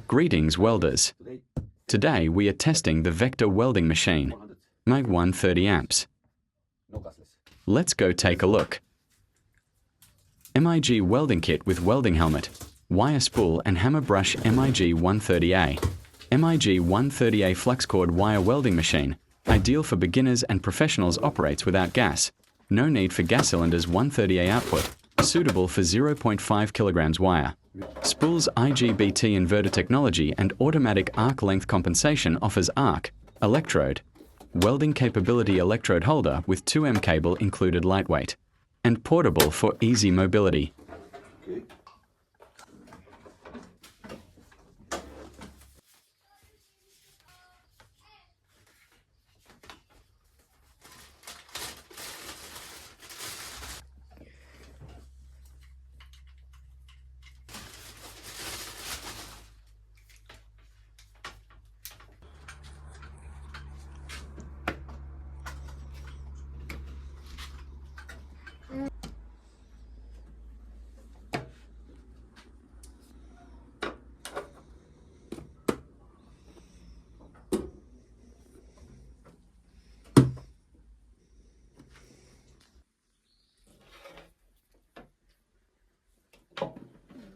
Greetings welders. Today we are testing the VECTOR Welding Machine, MIG130 amps. Let's go take a look. MIG welding kit with welding helmet, wire spool and hammer brush MIG130A. MIG130A Flux-Cored wire welding machine, ideal for beginners and professionals, operates without gas. No need for gas cylinders. 130A output, suitable for 0.5 kilograms wire. Spools IGBT inverter technology and automatic arc length compensation. Offers arc, electrode, welding capability, electrode holder with 2M cable included, lightweight, and portable for easy mobility.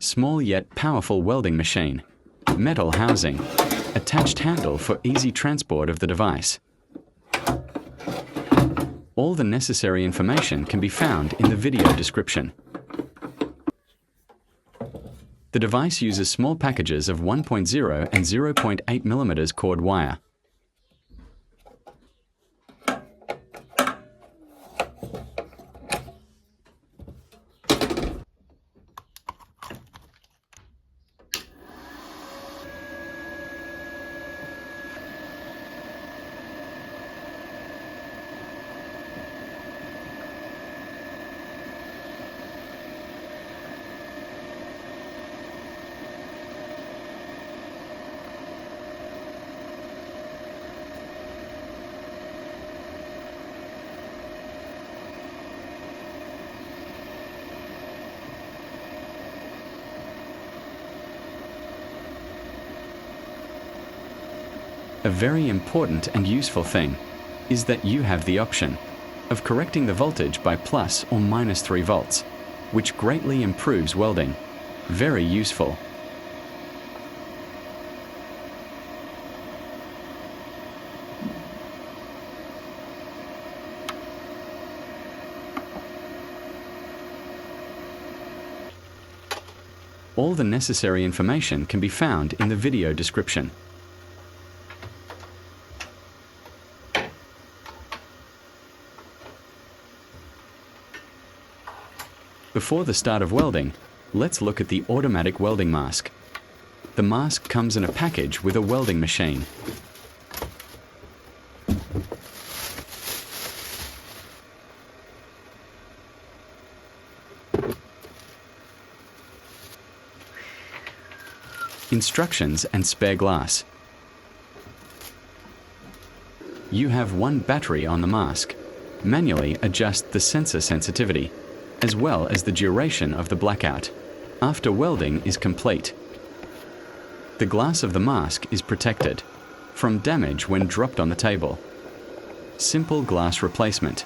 Small yet powerful welding machine. Metal housing. Attached handle for easy transport of the device. All the necessary information can be found in the video description. The device uses small packages of 1.0 and 0.8 mm cord wire. A very important and useful thing is that you have the option of correcting the voltage by plus or minus 3 volts, which greatly improves welding. Very useful. All the necessary information can be found in the video description. Before the start of welding, let's look at the automatic welding mask. The mask comes in a package with a welding machine. Instructions and spare glass. You have one battery on the mask. Manually adjust the sensor sensitivity, as well as the duration of the blackout, after welding is complete. The glass of the mask is protected from damage when dropped on the table. Simple glass replacement.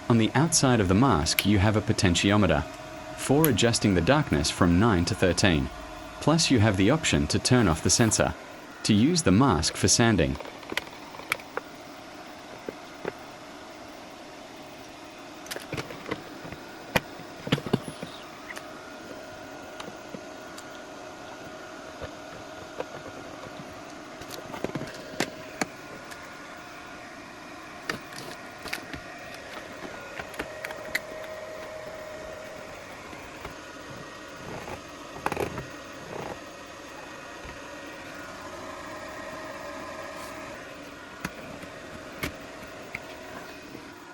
On the outside of the mask you have a potentiometer for adjusting the darkness from 9 to 13. Plus you have the option to turn off the sensor, to use the mask for sanding.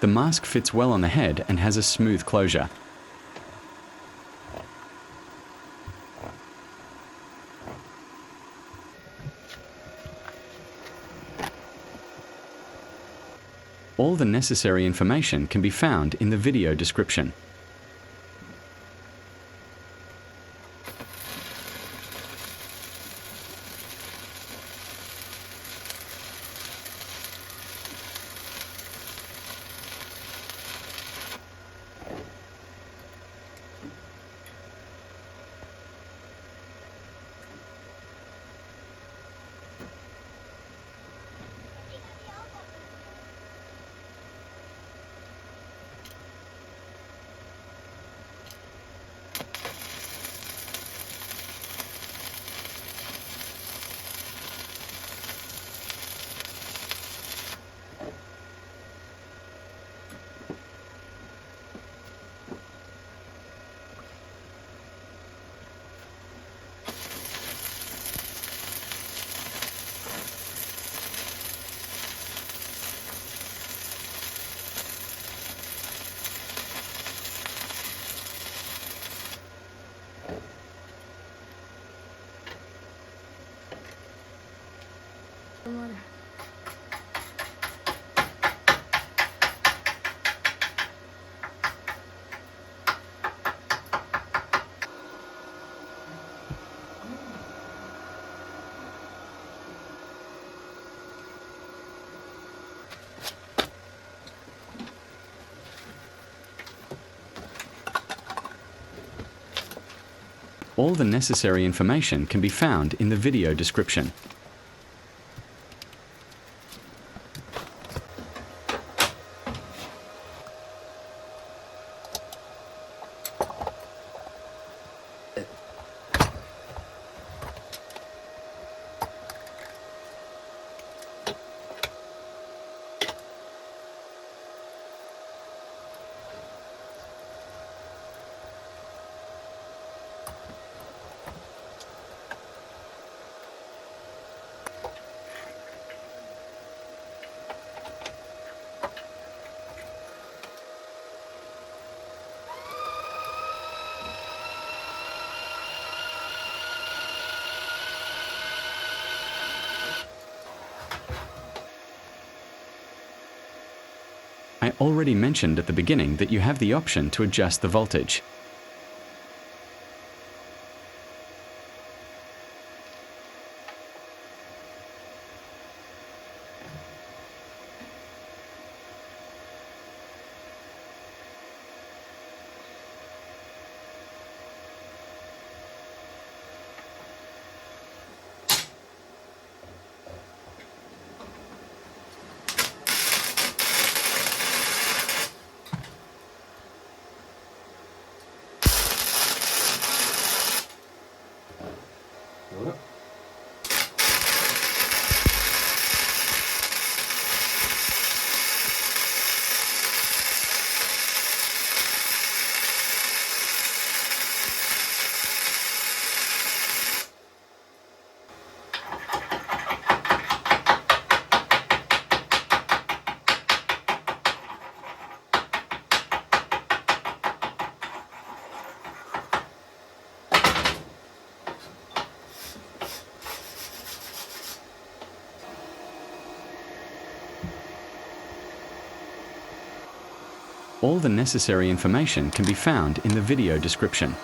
The mask fits well on the head and has a smooth closure. All the necessary information can be found in the video description. All the necessary information can be found in the video description. I already mentioned at the beginning that you have the option to adjust the voltage. All the necessary information can be found in the video description.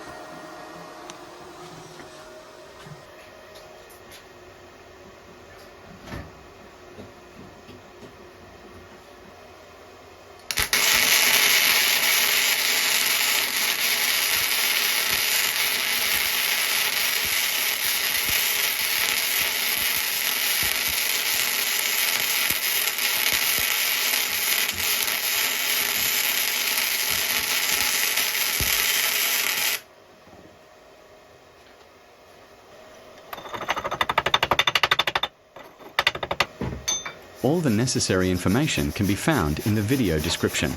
All the necessary information can be found in the video description.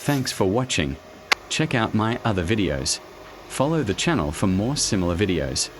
Thanks for watching. Check out my other videos. Follow the channel for more similar videos.